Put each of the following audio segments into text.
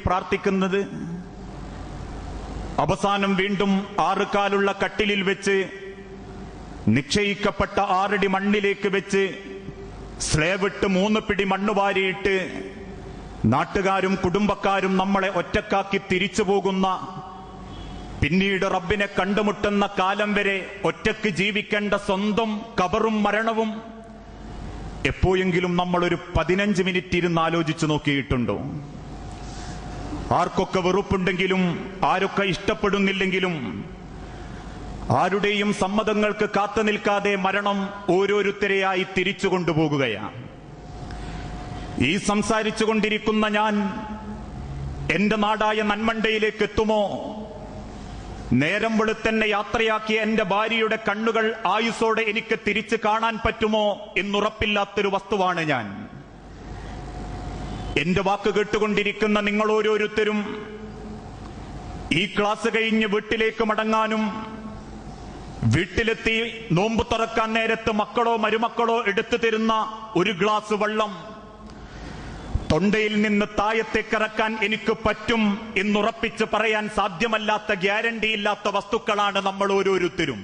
പ്രാർത്ഥിക്കുന്നത്? അവസാനം വീണ്ടും 6 കാലുള്ള കട്ടിലിൽ വെച്ച് നിക്ഷയിക്കപ്പെട്ട 6 അടി മണ്ണിലേക്ക് വെച്ച് സ്ലേവിട്ട് 3 പിടി മണ്ണ് വാരിയിട്ട് നാട്ടുകാരും കുടുംബക്കാരും നമ്മളെ ഒറ്റക്കാക്കി തിരിച്ചു പോകുന്ന, പിന്നീട് റബ്ബിനെ കണ്ടുമുട്ടുന്ന കാലം വരെ ഒറ്റക്ക് ജീവിക്കേണ്ട സ്വന്തം ഖബറും മരണവും എപ്പോഴെങ്കിലും നമ്മളൊരു 15 മിനിറ്റ് ഇരുന്ന് ആലോചിച്ചു നോക്കിയിട്ടുണ്ടോ? ആർക്കൊക്കെ വെറുപ്പുണ്ടെങ്കിലും, ആരൊക്കെ ഇഷ്ടപ്പെടുന്നില്ലെങ്കിലും, ആരുടെയും സമ്മതങ്ങൾക്ക് കാത്തു നിൽക്കാതെ മരണം ഓരോരുത്തരെയായി തിരിച്ചു കൊണ്ടുപോകുകയാണ്. ഈ സംസാരിച്ചു കൊണ്ടിരിക്കുന്ന ഞാൻ എന്റെ നാടായ നന്മണ്ടയിലേക്ക് എത്തുമോ? നേരം വെളുത്തന്നെ യാത്രയാക്കിയ എന്റെ ഭാര്യയുടെ കണ്ണുകൾ ആയുസോടെ എനിക്ക് തിരിച്ചു കാണാൻ പറ്റുമോ എന്നുറപ്പില്ലാത്തൊരു വസ്തുവാണ് ഞാൻ. എന്റെ വാക്ക് കേട്ടുകൊണ്ടിരിക്കുന്ന നിങ്ങൾ ഓരോരുത്തരും ഈ ക്ലാസ് കഴിഞ്ഞ് വീട്ടിലേക്ക് മടങ്ങാനും, വീട്ടിലെത്തി നോമ്പ് തുറക്കാൻ നേരത്ത് മക്കളോ മരുമക്കളോ എടുത്തു തരുന്ന ഒരു ഗ്ലാസ് വെള്ളം തൊണ്ടയിൽ നിന്ന് താഴത്തേക്കിറക്കാൻ എനിക്ക് പറ്റും എന്നുറപ്പിച്ച് പറയാൻ സാധ്യമല്ലാത്ത, ഗ്യാരണ്ടിയില്ലാത്ത വസ്തുക്കളാണ് നമ്മൾ ഓരോരുത്തരും.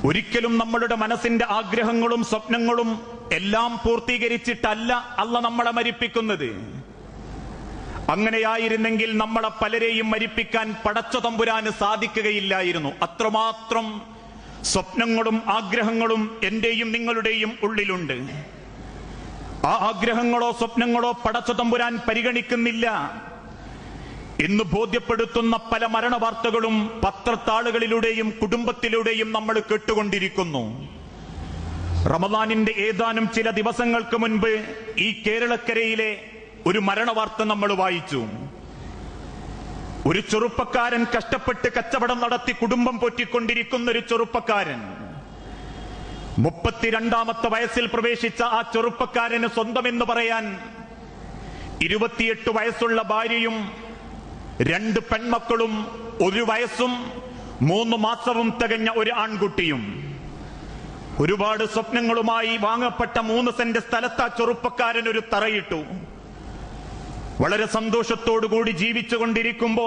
ഒരിക്കലും നമ്മളുടെ മനസ്സിന്റെ ആഗ്രഹങ്ങളും സ്വപ്നങ്ങളും എല്ലാം പൂർത്തീകരിച്ചിട്ടല്ല അല്ലാഹ് നമ്മളെ മരിപ്പിക്കുന്നത്. അങ്ങനെയായിരുന്നെങ്കിൽ നമ്മളെ പലരെയും മരിപ്പിക്കാൻ പടച്ച തമ്പുരാന് സാധിക്കുകയില്ലായിരുന്നു. അത്രമാത്രം സ്വപ്നങ്ങളും ആഗ്രഹങ്ങളും എന്റെയും നിങ്ങളുടെയും ഉള്ളിലുണ്ട്. ആ ആഗ്രഹങ്ങളോ സ്വപ്നങ്ങളോ പടച്ച തമ്പുരാൻ പരിഗണിക്കുന്നില്ല എന്ന് ബോധ്യപ്പെടുത്തുന്ന പല മരണവാർത്തകളും പത്രത്താളുകളിലൂടെയും കുടുംബത്തിലൂടെയും നമ്മൾ കേട്ടുകൊണ്ടിരിക്കുന്നു. റമദാനിന്റെ ഏതാനും ചില ദിവസങ്ങൾക്ക് മുൻപ് ഈ കേരളക്കരയിലെ ഒരു മരണവാർത്ത നമ്മൾ വായിച്ചു. ഒരു ചെറുപ്പക്കാരൻ കഷ്ടപ്പെട്ട് കച്ചവടം നടത്തി കുടുംബം പോറ്റിക്കൊണ്ടിരിക്കുന്ന ഒരു ചെറുപ്പക്കാരൻ, 32ാമത്തെ വയസ്സിൽ പ്രവേശിച്ച ആ ചെറുപ്പക്കാരന് സ്വന്തമെന്ന് പറയാൻ 28 വയസ്സുള്ള ഭാര്യയും 2 പെൺമക്കളും 1 വയസ്സും 3 മാസവും തികഞ്ഞ ഒരു ആൺകുട്ടിയും. ഒരുപാട് സ്വപ്നങ്ങളുമായി വാങ്ങപ്പെട്ട 3 സെന്റ് സ്ഥലത്ത് ആ ചെറുപ്പക്കാരൻ ഒരു തറയിട്ടു. വളരെ സന്തോഷത്തോടുകൂടി ജീവിച്ചുകൊണ്ടിരിക്കുമ്പോ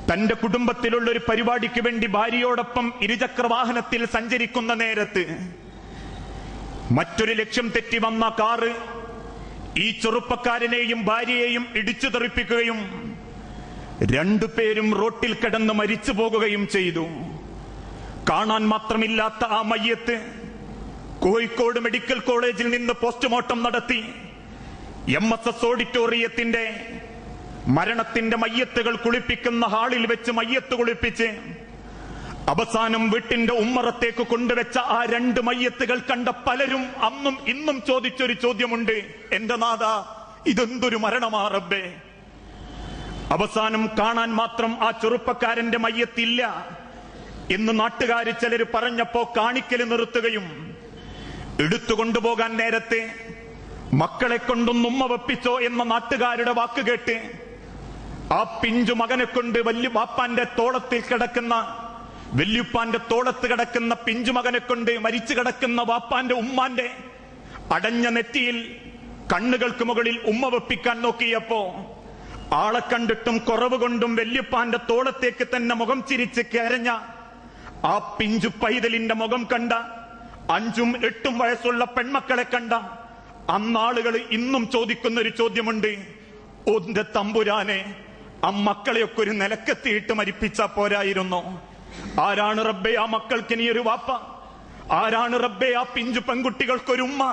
തന്റെ കുടുംബത്തിലുള്ള ഒരു പരിപാടിക്ക് വേണ്ടി ഭാര്യയോടൊപ്പം ഇരുചക്രവാഹനത്തിൽ സഞ്ചരിക്കുന്ന നേരത്ത് മറ്റൊരു ലക്ഷ്യം തെറ്റി വന്ന കാറ് ഈ ചെറുപ്പക്കാരനെയും ഭാര്യയെയും ഇടിച്ചു തെറിപ്പിക്കുകയും 2 പേരും റോട്ടിൽ കിടന്ന് മരിച്ചു പോകുകയും ചെയ്തു. കാണാൻ മാത്രമില്ലാത്ത ആ മയ്യത്ത് കോഴിക്കോട് മെഡിക്കൽ കോളേജിൽ നിന്ന് പോസ്റ്റ്മോർട്ടം നടത്തി MSS ഓഡിറ്റോറിയത്തിന്റെ മരണത്തിന്റെ മയ്യത്തുകൾ കുളിപ്പിക്കുന്ന ഹാളിൽ വെച്ച് മയ്യത്ത് കുളിപ്പിച്ച് അവസാനം വീട്ടിന്റെ ഉമ്മറത്തേക്ക് കൊണ്ടുവച്ച ആ 2 മയ്യത്തുകൾ കണ്ട പലരും അന്നും ഇന്നും ചോദിച്ചൊരു ചോദ്യമുണ്ട്, എന്റെ നാഥ, ഇതെന്തൊരു മരണമാ റബ്ബേ. അവസാനം കാണാൻ മാത്രം ആ ചെറുപ്പക്കാരന്റെ മയ്യത്തില്ല എന്ന് നാട്ടുകാര് ചിലര് പറഞ്ഞപ്പോ കാണിക്കല് നിർത്തുകയും എടുത്തുകൊണ്ടുപോകാൻ നേരത്തെ മക്കളെ കൊണ്ടൊന്ന് ഉമ്മ വെപ്പിച്ചോ എന്ന നാട്ടുകാരുടെ വാക്ക് കേട്ട് ആ പിഞ്ചു മകനെ കൊണ്ട് വാപ്പാന്റെ തോളത്തിൽ കിടക്കുന്ന, വല്യുപ്പാന്റെ തോളത്ത് കിടക്കുന്ന പിഞ്ചു മകനെ കൊണ്ട് മരിച്ചു കിടക്കുന്ന വാപ്പാന്റെ ഉമ്മാന്റെ അടഞ്ഞ നെറ്റിയിൽ കണ്ണുകൾക്ക് മുകളിൽ ഉമ്മ വെപ്പിക്കാൻ നോക്കിയപ്പോ ആളെ കണ്ടിട്ടും കുറവ് കൊണ്ടും വല്യുപ്പാന്റെ തോളത്തേക്ക് തന്നെ മുഖം ചിരിച്ച് കരഞ്ഞ ആ പിഞ്ചു പൈതലിന്റെ മുഖം കണ്ട 5ഉം 8ഉം വയസ്സുള്ള പെൺമക്കളെ കണ്ട അന്നാളുകൾ ഇന്നും ചോദിക്കുന്ന ഒരു ചോദ്യമുണ്ട്, ഒന്റെ തമ്പുരാനെ, ആ മക്കളെയൊക്കെ ഒരു നിലക്കെത്തിയിട്ട് മരിപ്പിച്ച പോരായിരുന്നോ? ആരാണ് റബ്ബേ ആ മക്കൾക്ക് ഇനി ഒരു വാപ്പ? ആരാണ് റബ്ബേ ആ പിഞ്ചു പെൺകുട്ടികൾക്കൊരു ഉമ്മ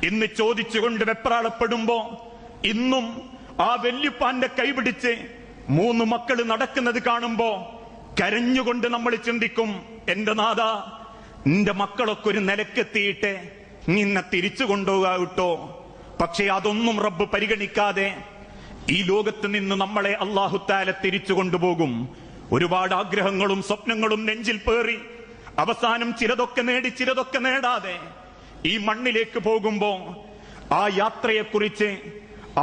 എന്ന് ചോദിച്ചുകൊണ്ട് വെപ്രാളപ്പെടുമ്പോ ഇന്നും ആ വല്യുപ്പാന്റെ കൈപിടിച്ച് 3 മക്കള് നടക്കുന്നത് കാണുമ്പോ കരഞ്ഞുകൊണ്ട് നമ്മൾ ചിന്തിക്കും, എന്റെ നാഥ, നിന്റെ മക്കളൊക്കെ ഒരു നിലക്കെത്തിയിട്ട് നിന്നെ തിരിച്ചു കൊണ്ടുപോകാട്ടോ. പക്ഷെ അതൊന്നും റബ്ബ് പരിഗണിക്കാതെ ഈ ലോകത്ത് നിന്ന് നമ്മളെ അല്ലാഹു തആല തിരിച്ചു കൊണ്ടുപോകും. ഒരുപാട് ആഗ്രഹങ്ങളും സ്വപ്നങ്ങളും നെഞ്ചിൽ പേറി അവസാനം ചിലതൊക്കെ നേടി ചിലതൊക്കെ നേടാതെ ഈ മണ്ണിലേക്ക് പോകുമ്പോ ആ യാത്രയെക്കുറിച്ച്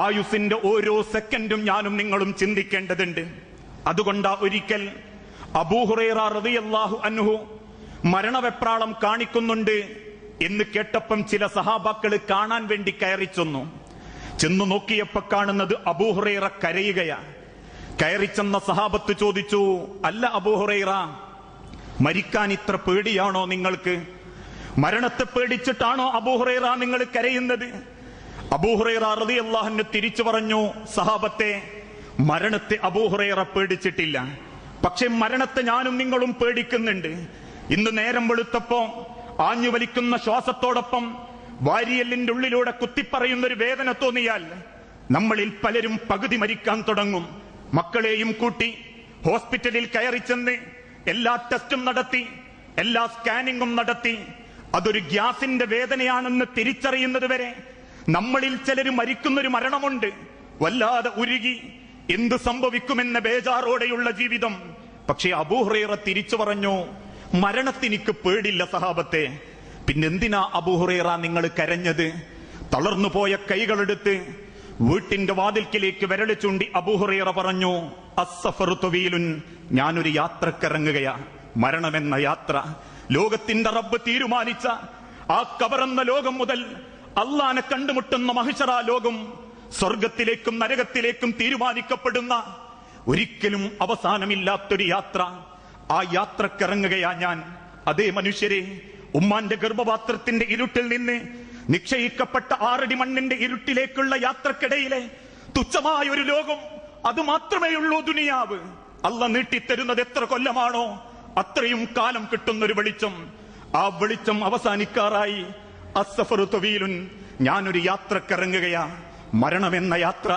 ആയുസിന്റെ ഓരോ സെക്കൻഡും ഞാനും നിങ്ങളും ചിന്തിക്കേണ്ടതുണ്ട്. അതുകൊണ്ടാ ഒരിക്കൽ അബൂ ഹുറൈറ റളിയല്ലാഹു അൻഹു മരണവെപ്രാളം കാണിക്കുന്നുണ്ട് എന്ന് കേട്ടപ്പം ചില സഹാബാക്കള് കാണാൻ വേണ്ടി കയറി ചെന്നു. ചെന്നു നോക്കിയപ്പോ കാണുന്നത് അബൂ ഹുറൈറ കരയുകയാ. കയറി ചെന്ന സഹാബത്ത് ചോദിച്ചു, അല്ല അബൂ ഹുറൈറ, മരിക്കാൻ ഇത്ര പേടിയാണോ നിങ്ങൾക്ക്? മരണത്തെ പേടിച്ചിട്ടാണോ അബൂ ഹുറൈറ നിങ്ങൾ കരയുന്നത്? അബൂ ഹുറൈറ റളിയല്ലാഹു അൻഹു തിരിച്ചു പറഞ്ഞു, സഹാബത്തെ, മരണത്തെ അബൂ ഹുറൈറ പേടിച്ചിട്ടില്ല, പക്ഷെ മരണത്തെ ഞാനും നിങ്ങളും പേടിക്കുന്നുണ്ട്. ഇന്ന് നേരം വെളുത്തപ്പോ ആഞ്ഞു വലിക്കുന്ന ശ്വാസത്തോടൊപ്പം വാരിയലിന്റെ ഉള്ളിലൂടെ കുത്തിപ്പറയുന്ന ഒരു വേദന തോന്നിയാൽ നമ്മളിൽ പലരും പകുതി മരിക്കാൻ തുടങ്ങും. മക്കളെയും കൂട്ടി ഹോസ്പിറ്റലിൽ കയറി ചെന്ന് എല്ലാ ടെസ്റ്റും നടത്തി, എല്ലാ സ്കാനിങ്ങും നടത്തി അതൊരു ഗ്യാസിന്റെ വേദനയാണെന്ന് തിരിച്ചറിയുന്നത് വരെ നമ്മളിൽ ചിലര് മരിക്കുന്നൊരു മരണമുണ്ട്. വല്ലാതെ ഉരുകി എന്ത് സംഭവിക്കുമെന്ന ബേജാറോടെയുള്ള ജീവിതം. പക്ഷേ അബൂ ഹുറൈറ തിരിച്ചു പറഞ്ഞു, മരണത്തിനിക്ക് പേടില്ല സഹാബത്തെ. പിന്നെന്തിനാ അബൂ ഹുറൈറ നിങ്ങൾ കരഞ്ഞത്? തളർന്നുപോയ കൈകളെടുത്ത് വീട്ടിന്റെ വാതിൽക്കിലേക്ക് വിരൽ ചൂണ്ടി അബൂ ഹുറൈറ പറഞ്ഞു, അസ്സഫറു തവീലുൻ, ഞാനൊരു യാത്രക്കിറങ്ങുകയാ. മരണമെന്ന യാത്ര, ലോകത്തിന്റെ റബ്ബ് തീരുമാനിച്ച ആ ഖബറെന്ന ലോകം മുതൽ അള്ളാനെ കണ്ടുമുട്ടുന്ന മഹ്ശറ ലോകം, സ്വർഗത്തിലേക്കും നരകത്തിലേക്കും തീരുമാനിക്കപ്പെടുന്ന ഒരിക്കലും അവസാനമില്ലാത്തൊരു യാത്ര. ആ യാത്രക്കിറങ്ങുകയാ ഞാൻ. അതേ മനുഷ്യരെ, ഉമ്മാന്റെ ഗർഭപാത്രത്തിന്റെ ഇരുട്ടിൽ നിന്ന് നിശ്ചയിക്കപ്പെട്ട 6 അടി മണ്ണിന്റെ ഇരുട്ടിലേക്കുള്ള യാത്രക്കിടയിലെ തുച്ഛമായ ഒരു ലോകം, അത് മാത്രമേ ഉള്ളൂ ദുനിയാവ്. അള്ള നീട്ടിത്തരുന്നത് എത്ര കൊല്ലമാണോ അത്രയും കാലം കിട്ടുന്നൊരു വെളിച്ചം. ആ വെളിച്ചം അവസാനിക്കാറായി. അസ്സഫറു തവീലുൻ, ഞാനൊരു യാത്രക്കിറങ്ങുകയാ. മരണമെന്ന യാത്ര.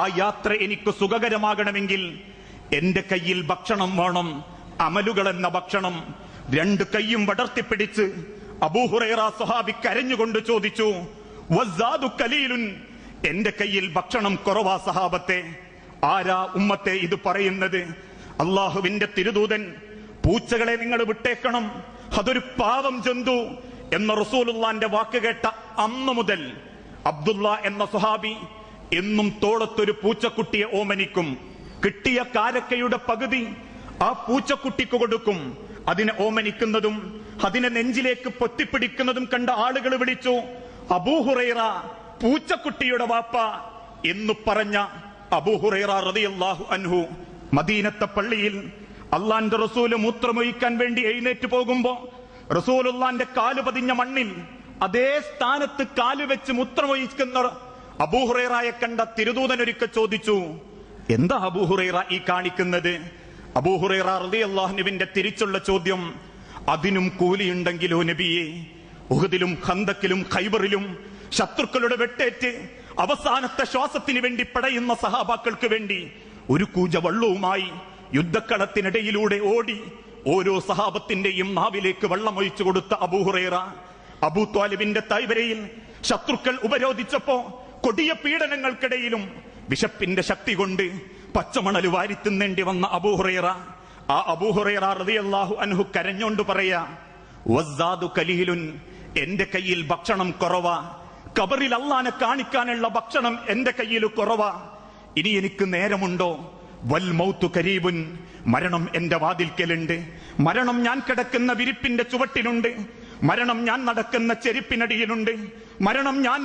ആ യാത്ര എനിക്ക് സുഖകരമാകണമെങ്കിൽ എന്റെ കയ്യിൽ ഭക്ഷണം വേണം, അമലുകൾ എന്ന ഭക്ഷണം. 2 കൈയും വടർത്തിപ്പിടിച്ച് അബൂ ഹുറൈറ സ്വഹാബി കരഞ്ഞുകൊണ്ട് ചോദിച്ചു, വസ്സാദു ഖലീലുൻ, എന്റെ കയ്യിൽ ഭക്ഷണം കുറവാ സഹാബത്തെ. ആരാ ഉമ്മത്തെ ഇത് പറയുന്നത്? അള്ളാഹുവിന്റെ തിരുദൂതൻ, പൂച്ചകളെ നിങ്ങൾ വിട്ടേക്കണം, അതൊരു പാവം ജന്തു എന്ന റസൂലുള്ളാന്റെ വാക്ക് കേട്ട അന്ന് മുതൽ അബ്ദുള്ള എന്ന സ്വഹാബി എന്നും തോളത്തൊരു പൂച്ചക്കുട്ടിയെ ഓമനിക്കും. കിട്ടിയ കാരക്കയുടെ പകുതി ആ പൂച്ചക്കുട്ടിക്ക് കൊടുക്കും. അതിനെ ഓമനിക്കുന്നതും അതിനെ നെഞ്ചിലേക്ക് പൊത്തിപ്പിടിക്കുന്നതും കണ്ട ആളുകൾ വിളിച്ചു, അബൂ ഹുറൈറ, പൂച്ചക്കുട്ടിയുടെ വാപ്പ എന്ന് പറഞ്ഞ അബൂ ഹുറൈറ റളിയല്ലാഹു അൻഹു മദീനത്തെ പള്ളിയിൽ അള്ളാന്റെ റസൂല് മൂത്രമൊഴിക്കാൻ വേണ്ടി എഴുന്നേറ്റ് പോകുമ്പോ റസൂലുള്ളാന്റെ കാല് പതിഞ്ഞ മണ്ണിൽ അതേ സ്ഥാനത്ത് കാലുവെച്ച് മൂത്രമൊഴിക്കുന്ന അബൂ ഹുറൈറയെ കണ്ട തിരുദൂതൻ ഒരിക്കൽ ചോദിച്ചു, എന്താ അബൂ ഹുറൈറ ഈ കാണിക്കുന്നത്? അബൂ ഹുറൈറ റളിയല്ലാഹു അൻഹുവിന്റെ തിരിച്ചുള്ള ചോദ്യം, അതിനും കൂലിയുണ്ടെങ്കിലോ നബിയെ. ഉഹദിലും ഖന്തക്കിലും ഖൈബറിലും ശത്രുക്കളുടെ വെട്ടേറ്റ് അവസാനത്തെ ശ്വാസത്തിന് വേണ്ടി പടയുന്ന സഹാബാക്കൾക്ക് വേണ്ടി ഒരു കൂജ വള്ളവുമായി യുദ്ധക്കളത്തിനിടയിലൂടെ ഓടി ഓരോ സഹാബത്തിന്റെയും നാവിലേക്ക് വെള്ളമൊഴിച്ചു കൊടുത്ത അബൂ ഹുറൈറ, അബൂ ത്വാലിബിന്റെ തായ്വരയിൽ ശത്രുക്കൾ ഉപരോധിച്ചപ്പോ കൊടിയ പീഡനങ്ങൾക്കിടയിലും വിശപ്പിന്റെ ശക്തി കൊണ്ട് പച്ചമണൽ വാരിത്തിന്നേണ്ടി വന്ന അബൂ ഹുറൈറ, ആ അബൂ ഹുറൈറ റളിയല്ലാഹു അൻഹു കരഞ്ഞോണ്ട് പറയാ, വസ്സാദു ഖലീലുൻ, എന്റെ കയ്യിൽ ഭക്ഷണം കുറവാ. ഖബറിൽ അള്ളാനെ കാണിക്കാനുള്ള ഭക്ഷണം എന്റെ കയ്യിൽ കുറവാ. ഇനി എനിക്ക് നേരമുണ്ടോ? വൽ മൗതു ഖരീബുൻ, മരണം എന്റെ വാതിൽക്കലുണ്ട്. മരണം ഞാൻ കിടക്കുന്ന വിരിപ്പിന്റെ ചുവട്ടിലുണ്ട്. മരണം ഞാൻ നടക്കുന്ന ചെരുപ്പിനടിയിലുണ്ട്. മരണം ഞാൻ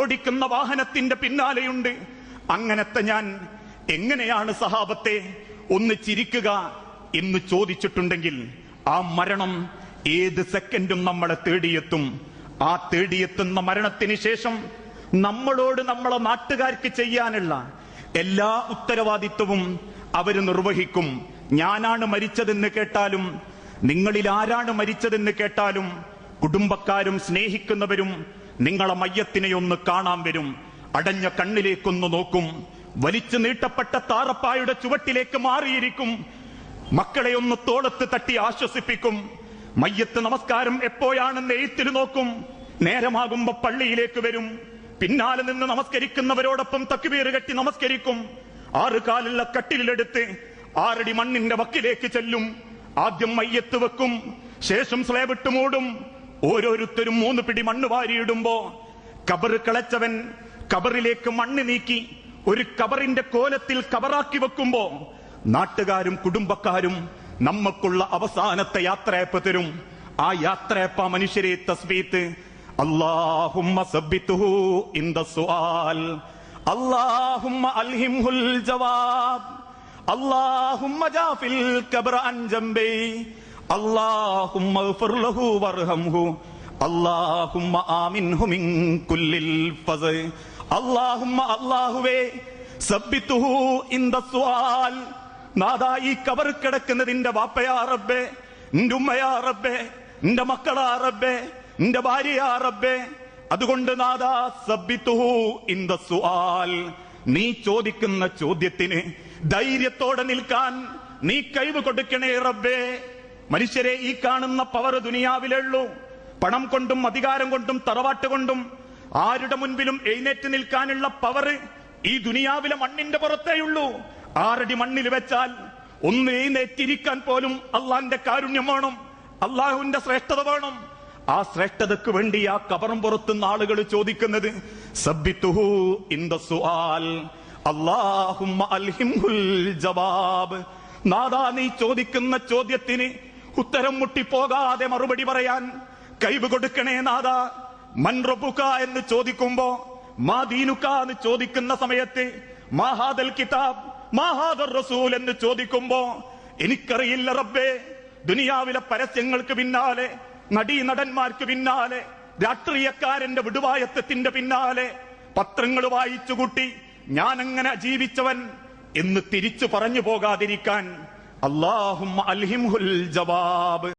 ഓടിക്കുന്ന വാഹനത്തിന്റെ പിന്നാലെയുണ്ട്. അങ്ങനത്തെ ഞാൻ എങ്ങനെയാണ് സഹാബത്തെ ഒന്ന് ചിരിക്കുക എന്ന് ചോദിച്ചിട്ടുണ്ടെങ്കിൽ ആ മരണം ഏത് സെക്കൻഡും നമ്മളെ തേടിയെത്തും. ആ തേടിയെത്തുന്ന മരണത്തിന് ശേഷം നമ്മളോട് നമ്മളെ നാട്ടുകാർക്ക് ചെയ്യാനുള്ള എല്ലാ ഉത്തരവാദിത്വവും അവര് നിർവഹിക്കും. ഞാനാണ് മരിച്ചതെന്ന് കേട്ടാലും, നിങ്ങളിൽ ആരാണ് മരിച്ചതെന്ന് കേട്ടാലും, കുടുംബക്കാരും സ്നേഹിക്കുന്നവരും നിങ്ങളെ മയ്യത്തിനെ ഒന്ന് കാണാൻ വരും. അടഞ്ഞ കണ്ണിലേക്കൊന്ന് നോക്കും. വലിച്ചു നീട്ടപ്പെട്ട താറപ്പായുടെ ചുവട്ടിലേക്ക് മാറിയിരിക്കും. മക്കളെ ഒന്ന് തോളത്ത് തട്ടി ആശ്വസിപ്പിക്കും. മയ്യത്ത് നമസ്കാരം എപ്പോഴാണെന്ന് എഴുത്തിൽ നോക്കും. നേരമാകുമ്പോ പള്ളിയിലേക്ക് വരും. പിന്നാലെ നിന്ന് നമസ്കരിക്കുന്നവരോടൊപ്പം തക്ബീർ കെട്ടി നമസ്കരിക്കും. 6 കാലുള്ള കട്ടിലെടുത്ത് 6 അടി മണ്ണിന്റെ വക്കിലേക്ക് ചെല്ലും. ആദ്യം മയ്യത്ത് വെക്കും, ശേഷം സ്ലേബിട്ട് മൂടും. ഓരോരുത്തരും 3 പിടി മണ്ണ് വാരിയിടുമ്പോ കബറ് കിളച്ചവൻ കബറിലേക്ക് മണ്ണ് നീക്കി ഒരു കബറിന്റെ കോലത്തിൽ കബറാക്കി വെക്കുമ്പോ നാട്ടുകാരും കുടുംബക്കാരും നമുക്കുള്ള അവസാനത്തെ യാത്രയപ്പ് തരും. ആ യാത്രയപ്പ മനുഷ്യരെ തസ്ബീത്ത്, അല്ലാഹുമ്മ സബ്ബിതുഹു ഇൻദ സുആൽ, അല്ലാഹുമ്മ അൽഹിംഹുൽ ജവാബ്, അല്ലാഹുമ്മ ജാഫിൽ ഖബ്റ അൻ ജംബി, അല്ലാഹുമ്മ ഗ്ഫിർ ലഹു വർഹംഹു, അല്ലാഹുമ്മ ആമിൻഹു മിൻ കുല്ലിൽ ഫസ്. അല്ലാഹുമ്മ അല്ലാഹുവേ സബ്ബിതുഹു ഇൻദ സുആൽ. നാദാ ഈ ഖബർ കിടക്കുന്നതിന്റെ വാപ്പയാ റബ്ബേ, നിന്റെ ഉമ്മയാ റബ്ബേ, നിന്റെ മക്കളാ റബ്ബേ, നിന്റെ ഭാര്യയാ റബ്ബേ. അതുകൊണ്ട് നാദാ സബ്ബിതുഹു ഇൻദ സുആൽ, നീ ചോദിക്കുന്ന ചോദ്യത്തിന് ധൈര്യത്തോടെ നിൽക്കാൻ നീ കഴിവ് കൊടുക്കണേ റബ്ബേ. മനുഷ്യരെ, ഈ കാണുന്ന പവർ ദുനിയാവിലുള്ളൂ. പണം കൊണ്ടും അധികാരം കൊണ്ടും തറവാട്ട് കൊണ്ടും ആരുടെ മുൻപിലും എഴുന്നേറ്റ് നിൽക്കാനുള്ള പവർ ഈ ദുനിയാവിലെ മണ്ണിന്റെ പുറത്തേയുള്ളൂ. 6 അടി മണ്ണിൽ വെച്ചാൽ ഒന്ന് എഴുന്നേറ്റിരിക്കാൻ പോലും അള്ളാന്റെ കാരുണ്യം വേണം, അള്ളാഹുവിന്റെ ശ്രേഷ്ഠത വേണം. ആ ശ്രേഷ്ഠതക്ക് വേണ്ടി ആ കബറും പുറത്തുനിന്ന് ആളുകൾ ചോദിക്കുന്നത് സബ്ബിതുഹു ഇൻദ സുആൽ, അല്ലാഹുമ്മ അൽഹിംഹുൽ ജവാബ്. നാദാ നീ ചോദിക്കുന്ന ചോദ്യത്തിന് ഉത്തരം മുട്ടിപ്പോകാതെ മറുപടി പറയാൻ കഴിവ് കൊടുക്കണേ നാദാ. മൻ റബ്ബുക എന്ന് ചോദിക്കുമ്പോ മാ ദീനുക എന്ന് ചോദിക്കുന്ന സമയത്ത് മാ ഹാദൽ കിതാബ് മാ ഹാദർ റസൂൽ എന്ന് ചോദിക്കുമ്പോ എനിക്കറിയില്ല റബ്ബേ. ദുനിയാവിലെ പരസ്യങ്ങൾക്ക് പിന്നാലെ, നടീനടന്മാർക്ക് പിന്നാലെ, രാഷ്ട്രീയക്കാരന്റെ വിടുവായത്വത്തിന്റെ പിന്നാലെ പത്രങ്ങൾ വായിച്ചുകൂട്ടി ഞാനങ്ങനെ ജീവിച്ചവൻ എന്ന് തിരിച്ചു പറഞ്ഞു പോകാതിരിക്കാൻ അല്ലാഹുമ്മ അൽഹിംഹുൽ ജവാബ്.